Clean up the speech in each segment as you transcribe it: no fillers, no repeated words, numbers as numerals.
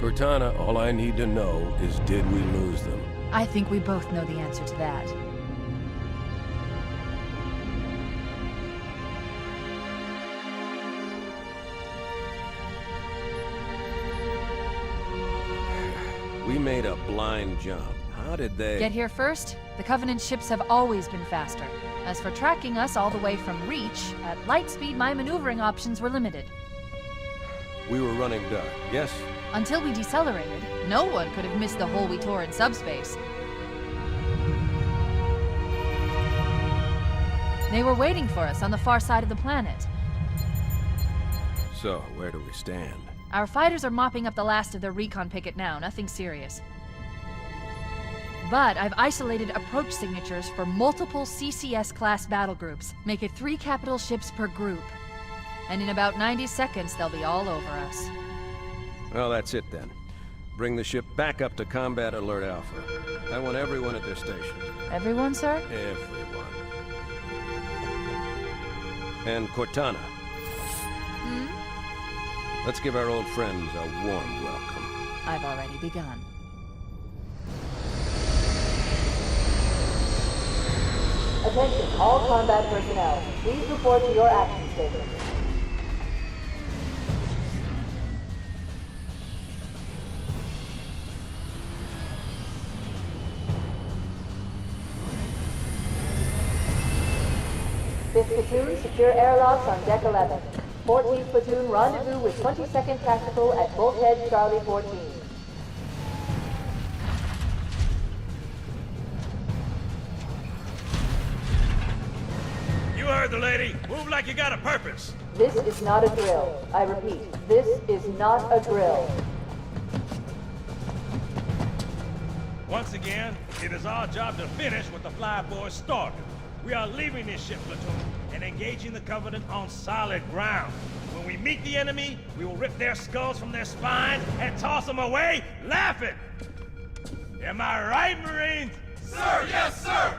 Cortana, all I need to know is did we lose them? I think we both know the answer to that. We made a blind jump. How did they... Get here first? The Covenant ships have always been faster. As for tracking us all the way from Reach, at light speed my maneuvering options were limited. We were running dark, yes? Until we decelerated, no one could have missed the hole we tore in subspace. They were waiting for us on the far side of the planet. So, where do we stand? Our fighters are mopping up the last of their recon picket now, nothing serious. But I've isolated approach signatures for multiple CCS-class battle groups. Make it 3 capital ships per group. And in about 90 seconds, they'll be all over us. Well, that's it then. Bring the ship back up to Combat Alert Alpha. I want everyone at their stations. Everyone, sir? Everyone. And Cortana. Let's give our old friends a warm welcome. I've already begun. Attention, all combat personnel. Please report to your action stations. Fifth platoon, secure airlocks on deck 11. 14th platoon, rendezvous with 22nd Tactical at Bulkhead Charlie 14. You heard the lady. Move like you got a purpose. This is not a drill. I repeat, this is not a drill. Once again, it is our job to finish what the flyboys started. We are leaving this ship platoon and engaging the Covenant on solid ground. When we meet the enemy, we will rip their skulls from their spines and toss them away, laughing. Am I right, Marines? Sir, yes, sir!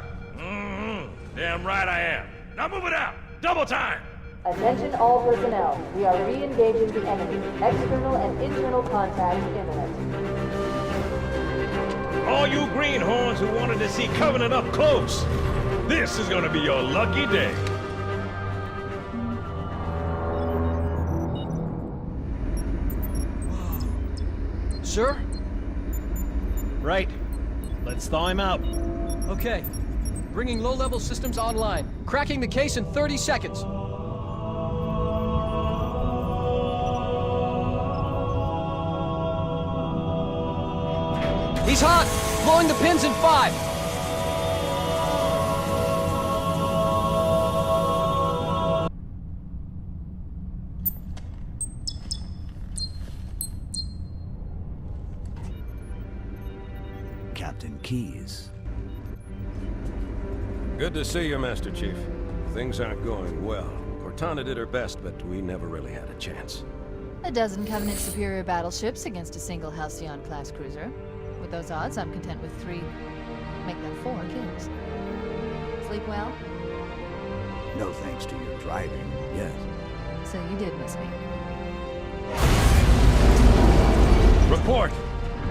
Damn right I am. Now move it out! Double time! Attention all personnel. We are re-engaging the enemy. External and internal contact imminent. All you greenhorns who wanted to see Covenant up close, this is gonna be your lucky day. Sir? Right. Let's thaw him out. Okay. Bringing low-level systems online. Cracking the case in 30 seconds. He's hot! Blowing the pins in 5! Captain Keyes. Good to see you, Master Chief. Things aren't going well. Cortana did her best, but we never really had a chance. A dozen Covenant superior battleships against a single Halcyon-class cruiser. With those odds, I'm content with 3, make that 4 kills. Sleep well? No thanks to your driving, yes. So you did miss me. Report!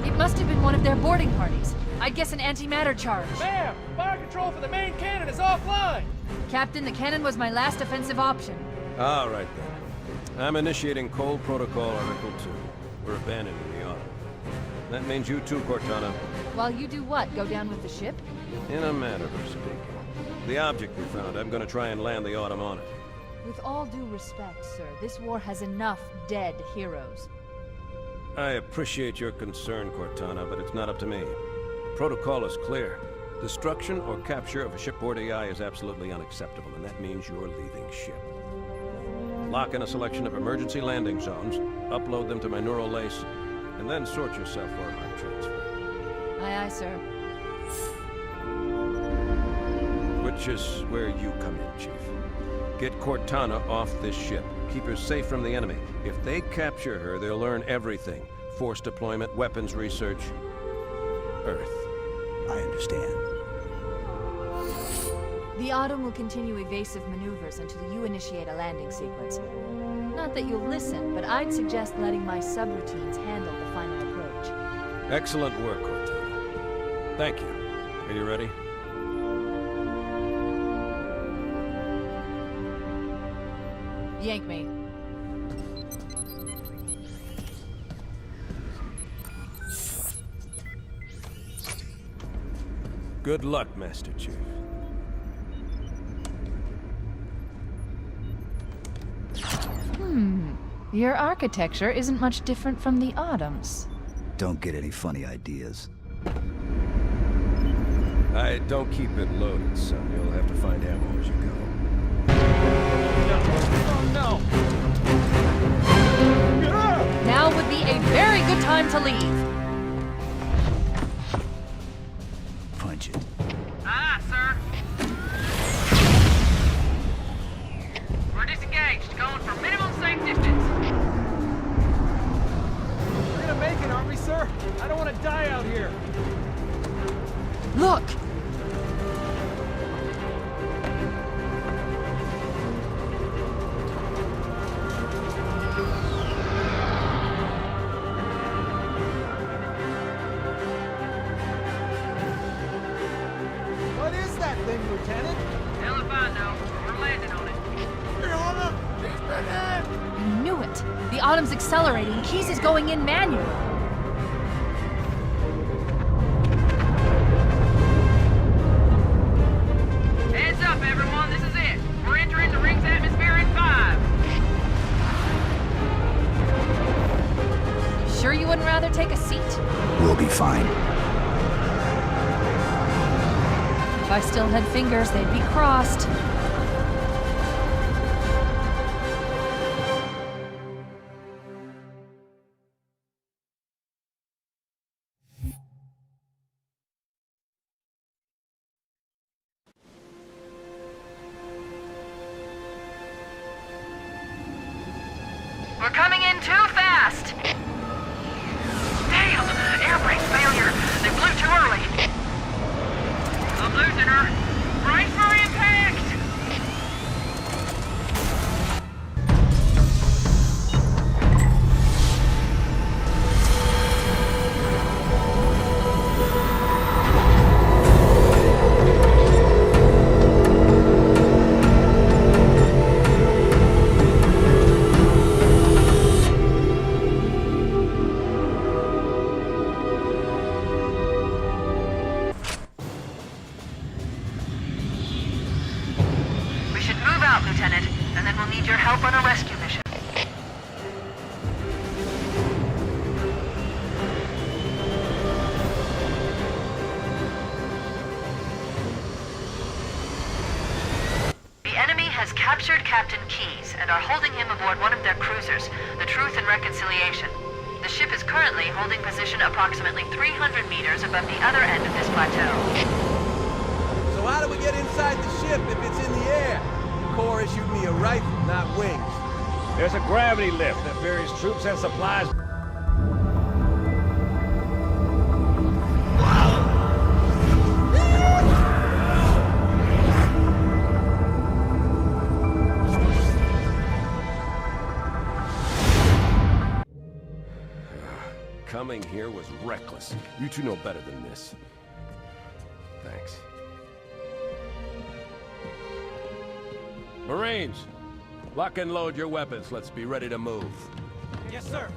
It must have been one of their boarding parties. I'd guess an antimatter charge. Ma'am! Fire control for the main cannon is offline! Captain, the cannon was my last offensive option. All right, then. I'm initiating Cold Protocol Article 2. We're abandoning the Autumn. That means you too, Cortana. While you do what? Go down with the ship? In a manner of speaking. The object we found, I'm gonna try and land the Autumn on it. With all due respect, sir, this war has enough dead heroes. I appreciate your concern, Cortana, but it's not up to me. The protocol is clear. Destruction or capture of a shipboard AI is absolutely unacceptable, and that means you're leaving ship. Lock in a selection of emergency landing zones, upload them to my neural lace, and then sort yourself for a hard transfer. Aye, aye, sir. Which is where you come in, Chief. Get Cortana off this ship. Keep her safe from the enemy. If they capture her, they'll learn everything. Force deployment, weapons research, Earth. I understand. The Autumn will continue evasive maneuvers until you initiate a landing sequence. Not that you'll listen, but I'd suggest letting my subroutines handle the final approach. Excellent work, Cortana. Thank you. Are you ready? Yank me. Good luck, Master Chief. Your architecture isn't much different from the Autumn's. Don't get any funny ideas. I don't keep it loaded, son. You'll have to find ammo as you go. No. Now would be a very good time to leave. Punch it. Aye, sir. We're disengaged, going for minimum safe distance. We're gonna make it, aren't we, sir? I don't want to die out here. Look! What is that thing, Lieutenant? Hell if I know. We're landing on it. I knew it! The Autumn's accelerating. Keys is going in manual. Heads up, everyone. This is it. We're entering the ring's atmosphere in 5. You sure you wouldn't rather take a seat? We'll be fine. If I still had fingers, they'd be crossed. We're coming in too fast. Damn! Air brake failure. They blew too early. I'm losing her. Brace for impact! We should move out, Lieutenant, and then we'll need your help on a rescue mission. The enemy has captured Captain Keyes and are holding him aboard one of their cruisers, the Truth and Reconciliation. The ship is currently holding position approximately 300 meters above the other end of this plateau. So how do we get inside the ship if it's in the air? The Corps issued me a rifle, not wings. There's a gravity lift that ferries troops and supplies. Coming here was reckless. You two know better than this. Thanks. Marines, lock and load your weapons. Let's be ready to move. Yes, sir.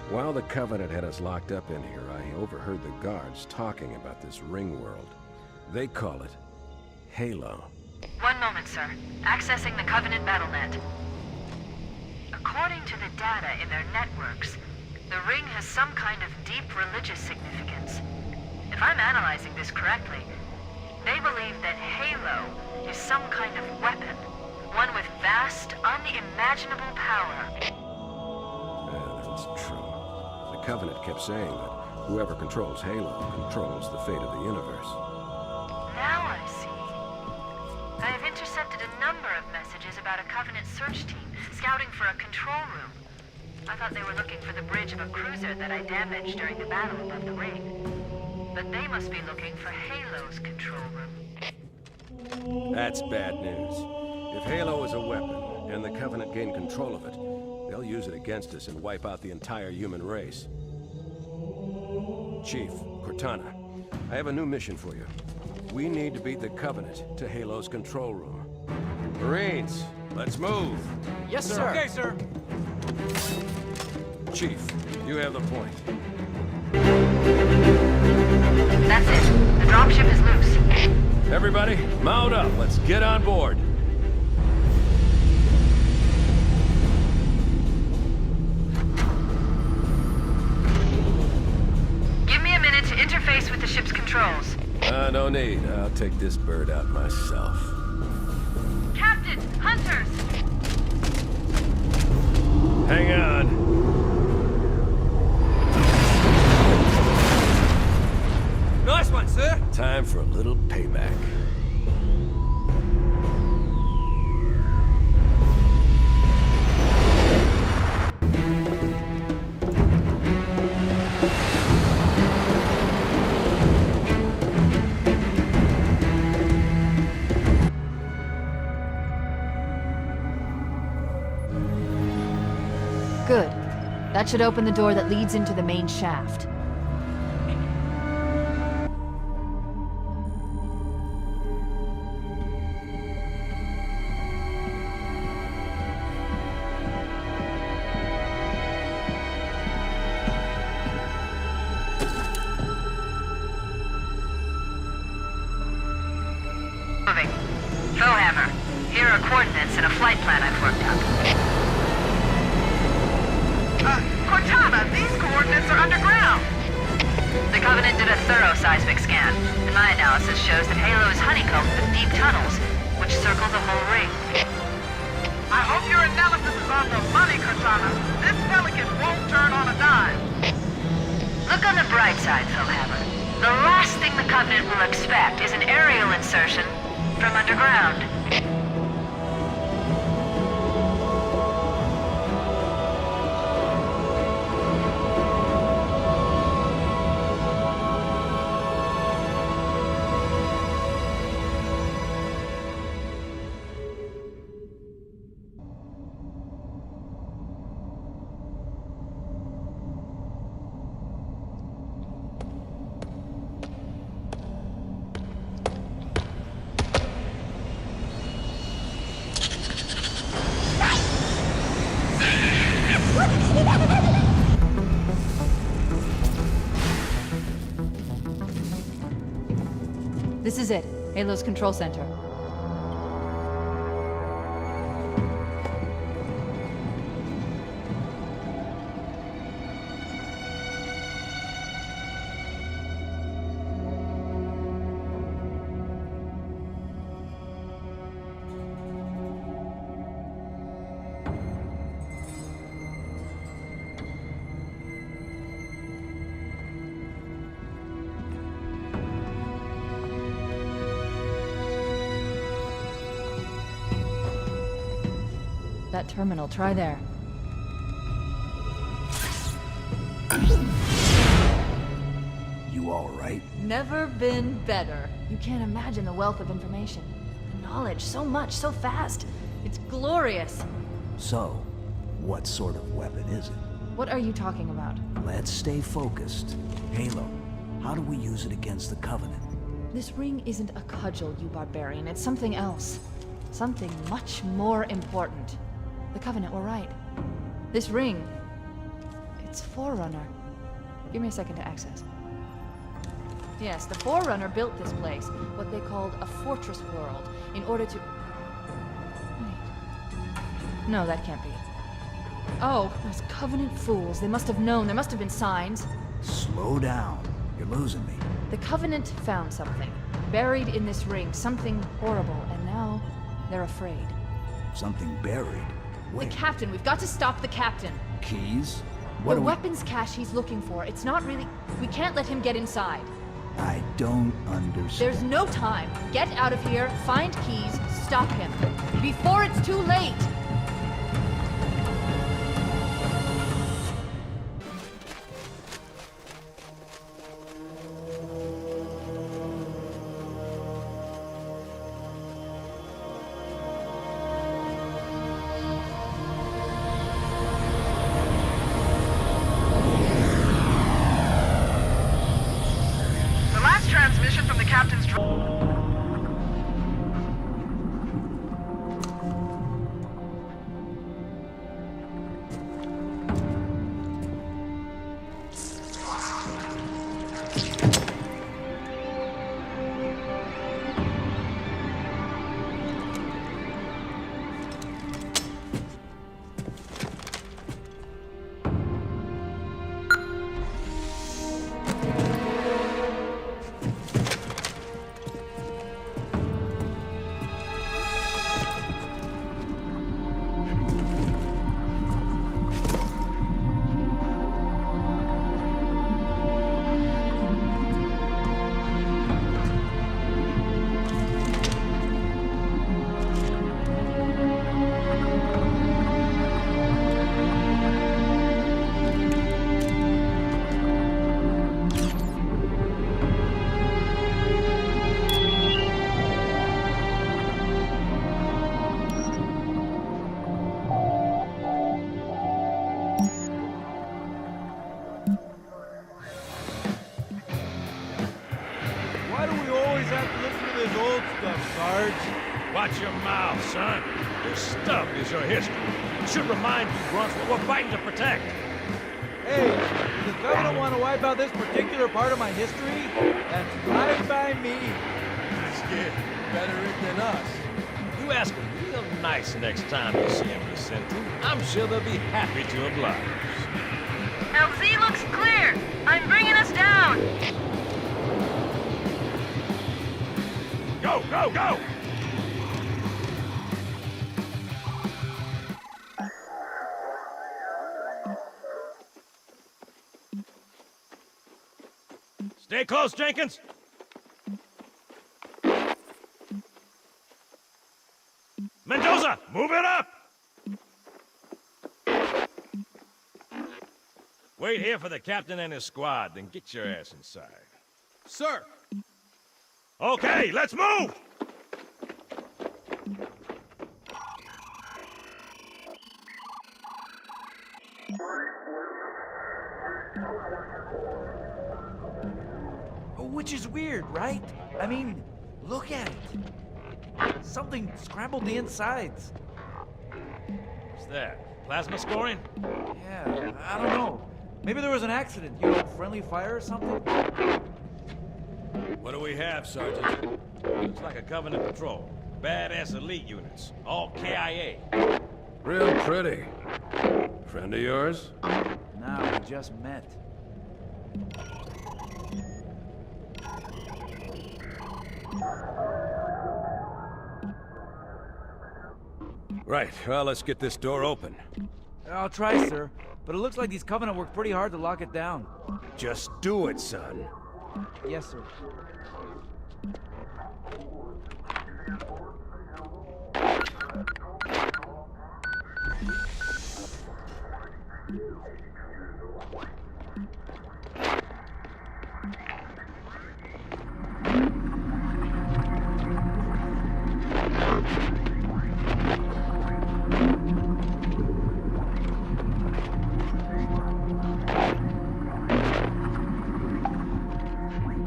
While the Covenant had us locked up in here, I overheard the guards talking about this ring world. They call it Halo. One moment, sir. Accessing the Covenant BattleNet. According to the data in their networks, the ring has some kind of deep religious significance. If I'm analyzing this correctly, they believe that Halo is some kind of weapon, one with vast, unimaginable power. That's true. The Covenant kept saying that whoever controls Halo controls the fate of the universe. Now I see. I have intercepted a number of messages about a Covenant search team scouting for a control room. I thought they were looking for the bridge of a cruiser that I damaged during the battle above the ring. But they must be looking for Halo's control room. That's bad news. If Halo is a weapon, and the Covenant gained control of it, They'll use it against us and wipe out the entire human race. Chief, Cortana, I have a new mission for you. We need to beat the Covenant to Halo's control room. Marines, let's move! Yes, sir. Okay, sir. Chief, you have the point. That's it. The dropship is loose. Everybody, mount up. Let's get on board. Give me a minute to interface with the ship's controls. No need. I'll take this bird out myself. Captain! Hunters! Hang on. Nice one, sir. Time for a little payback. Good. That should open the door that leads into the main shaft. Moving. Foehammer, here are coordinates and a flight plan I've worked out. Cortana, these coordinates are underground. The Covenant did a thorough seismic scan, and my analysis shows that Halo is honeycombed with deep tunnels, which circle the whole ring. I hope your analysis is on the money, Cortana. This Pelican won't turn on a dime. Look on the bright side, Foehammer. The last thing the Covenant will expect is an aerial insertion from underground. This is it. Halo's control center. That terminal, try there. You all right? Never been better. You can't imagine the wealth of information. The knowledge, so much, so fast. It's glorious. So, what sort of weapon is it? What are you talking about? Let's stay focused. Halo, how do we use it against the Covenant? This ring isn't a cudgel, you barbarian. It's something else. Something much more important. The Covenant were right. This ring, it's Forerunner. Give me a second to access. Yes, the Forerunner built this place, what they called a fortress world, in order to... Wait. No, that can't be. Oh, those Covenant fools. They must have known. There must have been signs. Slow down. You're losing me. The Covenant found something, buried in this ring, something horrible, and now they're afraid. Something buried. Wait. The captain. We've got to stop the captain. Keys? What The do weapons cache he's looking for. It's not really... We can't let him get inside. I don't understand. There's no time. Get out of here, find keys, stop him. Before it's too late! your mouth, son. This stuff is your history. It should remind you grunts what we're fighting to protect. Hey, does the Covenant want to wipe out this particular part of my history? That's fine by me. Skid, better it than us. You ask them real nice next time you see him, Vicente. I'm sure they'll be happy to oblige. LZ looks clear. I'm bringing us down. Go, go, go! Stay close, Jenkins. Mendoza, move it up! Wait here for the captain and his squad, then get your ass inside. Sir! Okay, let's move! Which is weird, right? I mean, look at it. Something scrambled the insides. What's that? Plasma scoring? Yeah, I don't know. Maybe there was an accident, you know, friendly fire or something? What do we have, Sergeant? Looks like a Covenant patrol. Badass elite units. All KIA. Real pretty. Friend of yours? Nah, we just met. Right, well, let's get this door open. I'll try, sir. But it looks like these Covenant worked pretty hard to lock it down. Just do it, son. Yes, sir.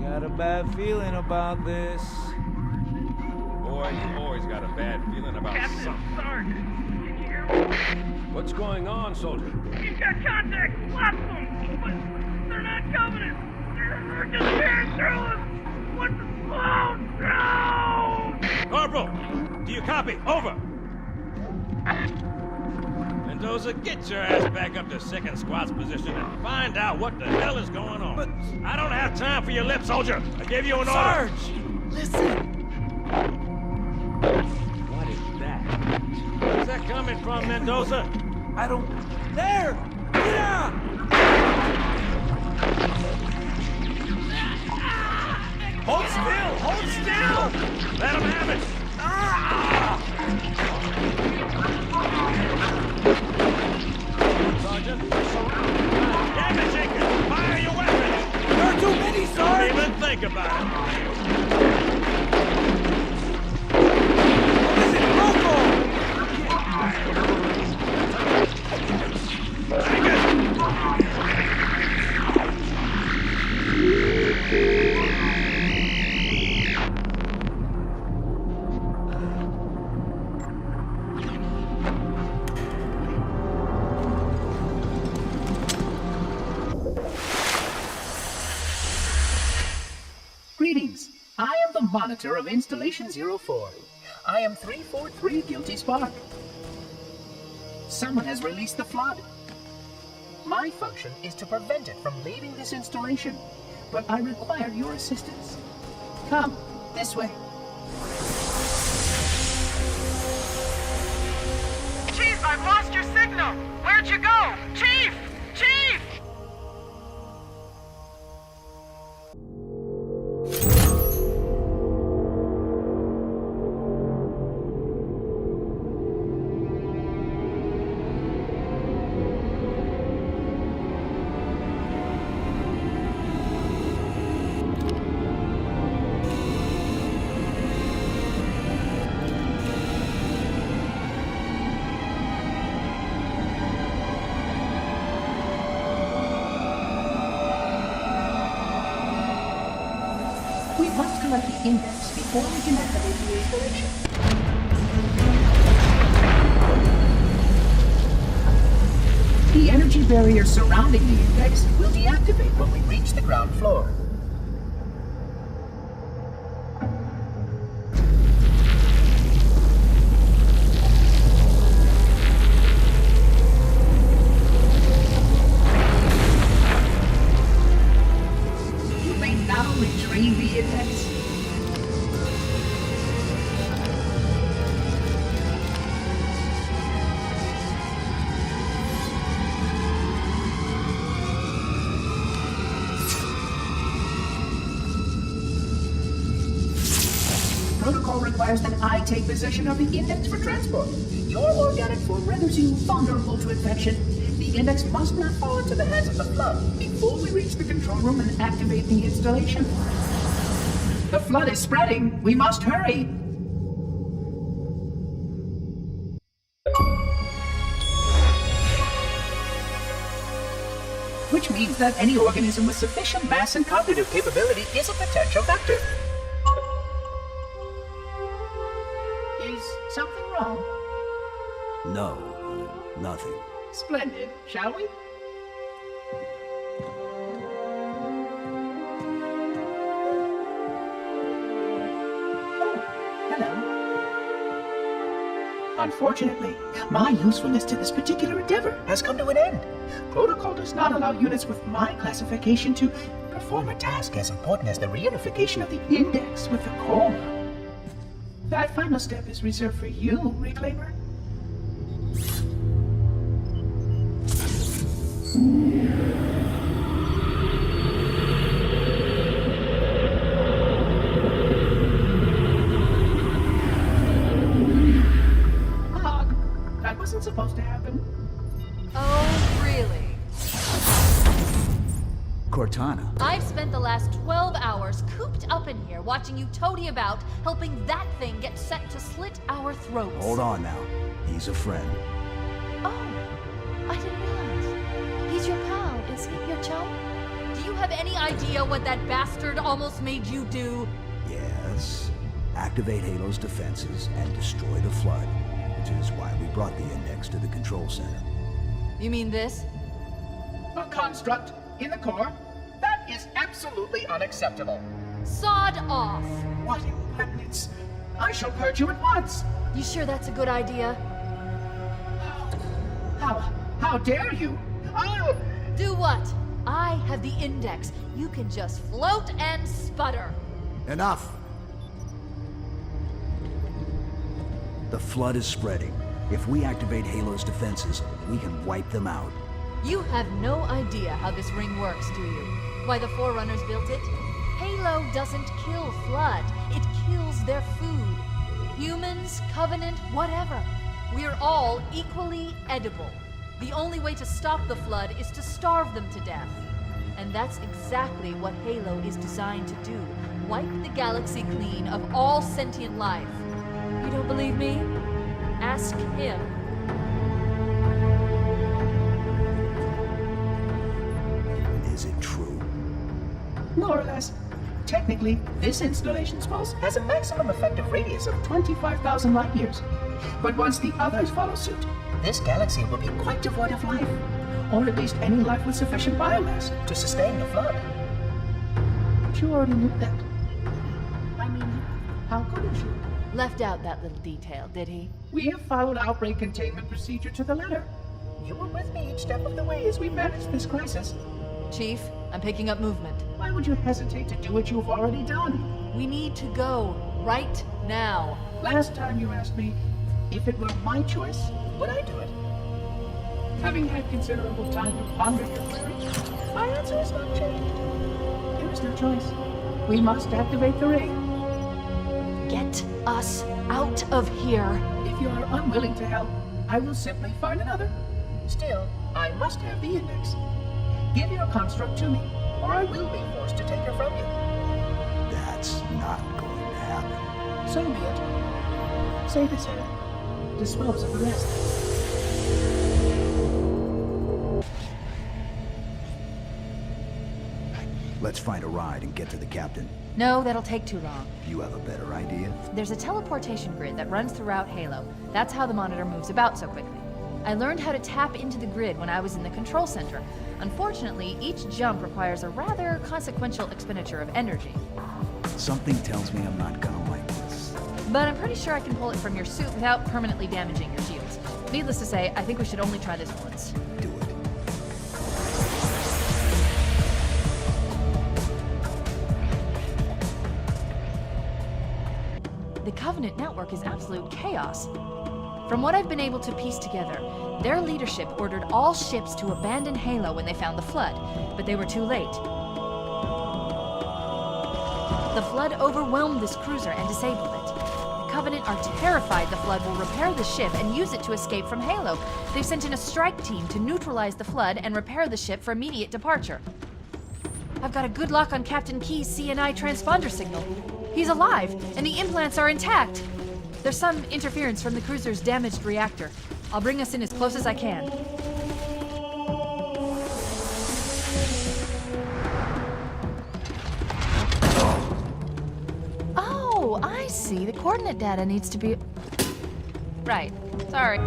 Got a bad feeling about this. Boy, you always got a bad feeling about something. Sarge, can you hear me? What's going on, soldier? He's got contact. Lots of them. But they're not Covenant. They're just tearing through us. What the... Oh, no! Corporal, do you copy? Over! Mendoza, get your ass back up to second squad's position and find out what the hell is going on. But... I don't have time for your lip, soldier. I gave you an Sarge! order. Listen! What is that? Where's that coming from, Mendoza? I don't... There! Yeah! Hold still! Hold still! Let him have it! Sergeant, surround. Damn it, Jenkins! Fire your weapons! There are too many, Sarge! Don't even think about it. What is it, local? Greetings. I am the monitor of Installation 04. I am 343 Guilty Spark. Someone has released the flood. My function is to prevent it from leaving this installation, but I require your assistance. Come, this way. Chief, I've lost your signal. Where'd you go? Chief! Chief! We must collect the index before we can activate the installation. security barrier surrounding the index will deactivate when we reach the ground floor. You may now retrieve the index. Protocol requires that I take possession of the index for transport. Your organic form renders you vulnerable to infection. The index must not fall into the hands of the Flood before we reach the control room and activate the installation. The Flood is spreading. We must hurry. Which means that any organism with sufficient mass and cognitive capability is a potential vector. Is something wrong? No, nothing. Splendid, shall we? Oh, hello. Unfortunately, my usefulness to this particular endeavor has come to an end. Protocol does not allow units with my classification to perform a task as important as the reunification of the index with the core. That final step is reserved for you, Reclaimer. That wasn't supposed to happen. Oh, really? Cortana. I've spent the last 12 hours cooped up in here watching you toady about, helping that thing get set to slit our throats. Hold on now. He's a friend. Oh, I didn't realize. He's your pal, is he? Your chum? Do you have any idea what that bastard almost made you do? Yes. Activate Halo's defenses and destroy the Flood, which is why we brought the index to the control center. You mean this? A construct in the core? That is absolutely unacceptable. Sod off! What impertinence! I shall purge you at once! You sure that's a good idea? How dare you? I'll... Do what? I have the index. You can just float and sputter. Enough! The Flood is spreading. If we activate Halo's defenses, we can wipe them out. You have no idea how this ring works, do you? Why the Forerunners built it? Halo doesn't kill Flood. It kills their food. Humans, Covenant, whatever. We're all equally edible. The only way to stop the Flood is to starve them to death. And that's exactly what Halo is designed to do. Wipe the galaxy clean of all sentient life. You don't believe me? Ask him. Is it true? More or less. Technically, this installation's pulse has a maximum effective radius of 25,000 light years. But once the others follow suit, this galaxy will be quite devoid of life. Or at least any life with sufficient biomass to sustain the Flood. But you already knew that. I mean, how couldn't you? Left out that little detail, did he? We have followed outbreak containment procedure to the letter. You were with me each step of the way as we managed this crisis. Chief, I'm picking up movement. Why would you hesitate to do what you've already done? We need to go. Right now. Last time you asked me, if it were my choice, would I do it? Having had considerable time to ponder your query, my answer has not changed. There is no choice. We must activate the ring. Get us out of here. If you are unwilling to help, I will simply find another. Still, I must have the index. Give your construct to me, or I will be forced to take her from you. That's not going to happen. So be it. Say this, Aaron. Dispose of the rest. Let's find a ride and get to the captain. No, that'll take too long. You have a better idea? There's a teleportation grid that runs throughout Halo. That's how the monitor moves about so quickly. I learned how to tap into the grid when I was in the control center. Unfortunately, each jump requires a rather consequential expenditure of energy. Something tells me I'm not gonna like this. But I'm pretty sure I can pull it from your suit without permanently damaging your shields. Needless to say, I think we should only try this once. Do it. The Covenant network is absolute chaos. From what I've been able to piece together, their leadership ordered all ships to abandon Halo when they found the Flood, but they were too late. The Flood overwhelmed this cruiser and disabled it. The Covenant are terrified the Flood will repair the ship and use it to escape from Halo. They've sent in a strike team to neutralize the Flood and repair the ship for immediate departure. I've got a good lock on Captain Key's CNI transponder signal. He's alive, and the implants are intact. There's some interference from the cruiser's damaged reactor. I'll bring us in as close as I can. Oh, I see. The coordinate data needs to be... Right. Sorry.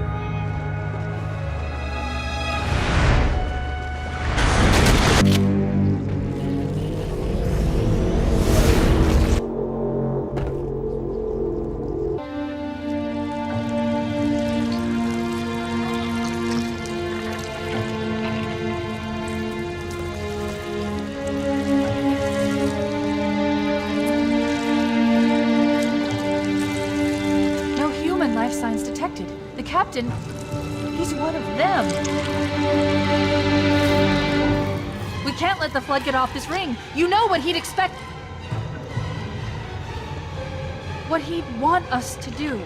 The captain, he's one of them. We can't let the Flood get off this ring. You know what he'd expect. What he'd want us to do.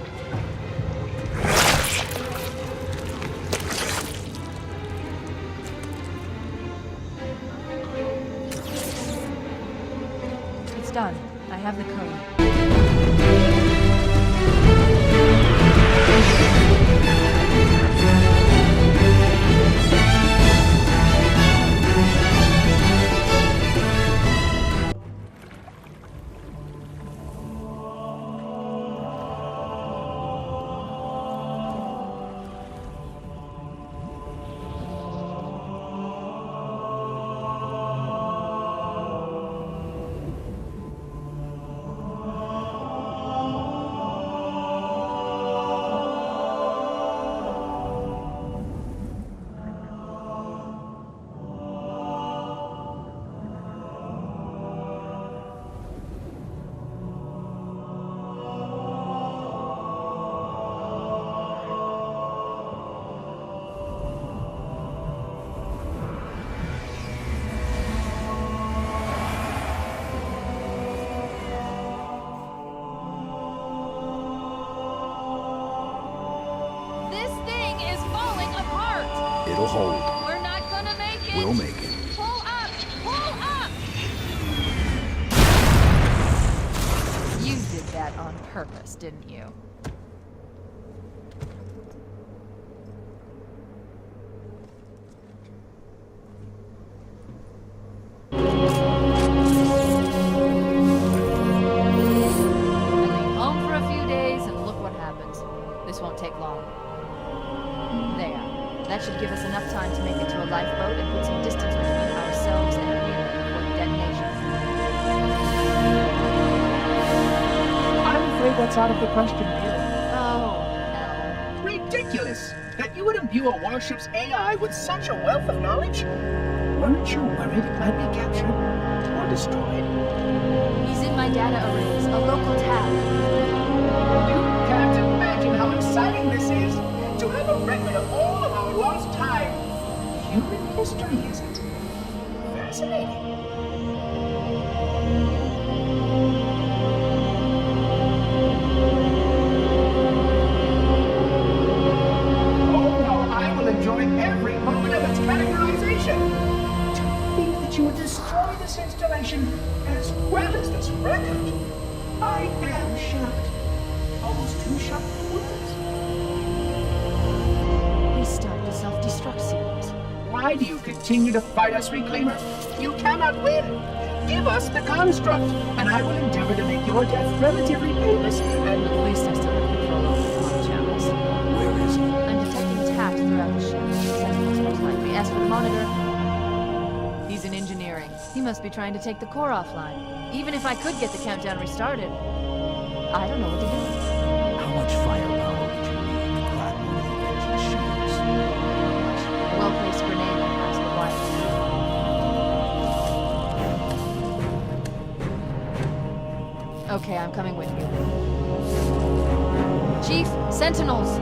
It's done. I have the code. It'll hold. We're not gonna make it. We'll make it. Pull up! Pull up! You did that on purpose, didn't you? I leave home for a few days and look what happens. This won't take long. There. That should give us enough time to make it to a lifeboat and put some distance between ourselves and Halo before the detonation. I'm afraid that's out of the question, dear. Oh, no. Ridiculous! That you would imbue a warship's AI with such a wealth of knowledge? Weren't you worried it might be captured or destroyed? He's in my data arrays, a local tab. You can't imagine how exciting this is! To have a record of all of our lost time. Human history, is it? Fascinating. Oh no, I will enjoy every moment of its categorization. To think that you would destroy this installation as well as this record. I am shocked. Almost too shocked for words. Start the self-destruct series. Why do you continue to fight us, Reclaimer? You cannot win! Give us the construct, and I will endeavor to make your death relatively painless, and At least I still have control over the comm channels. Where is he? I'm detecting taps throughout must be trying to take the core offline. Even if I could get the countdown restarted, I don't know what to do. How much firepower would you need to crack one of the engine shields? A well-placed grenade will pass the wire. Okay, I'm coming with you. Chief, Sentinels!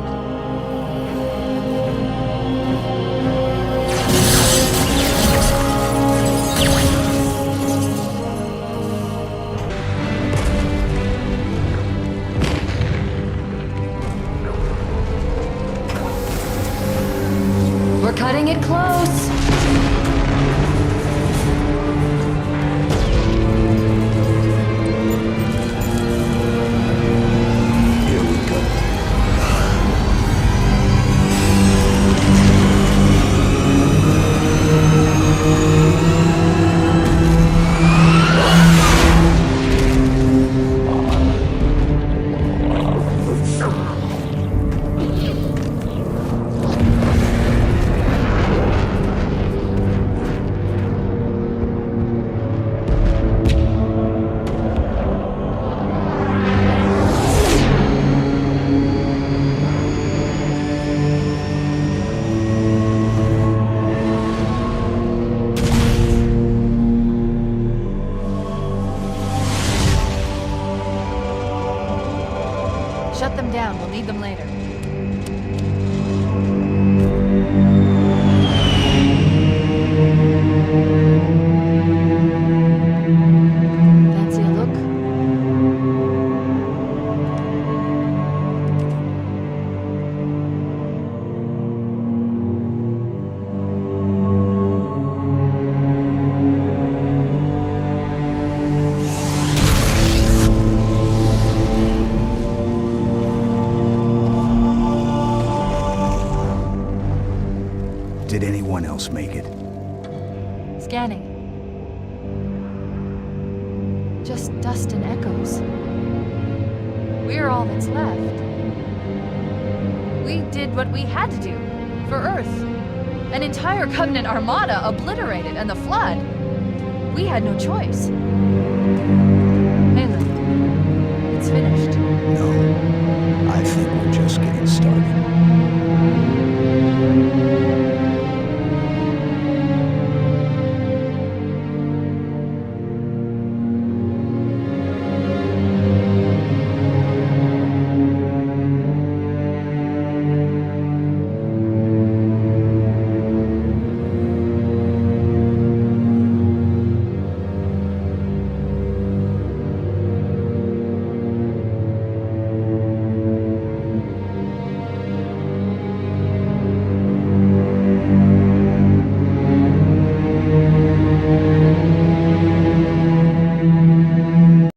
We're cutting it close. Here we go. Shut them down. We'll need them later. Fancy a look? Did anyone else make it? Scanning. Just dust and echoes. We're all that's left. We did what we had to do for Earth. An entire Covenant armada obliterated, and the Flood. We had no choice. Halen, it's finished. No. I think we're just getting started.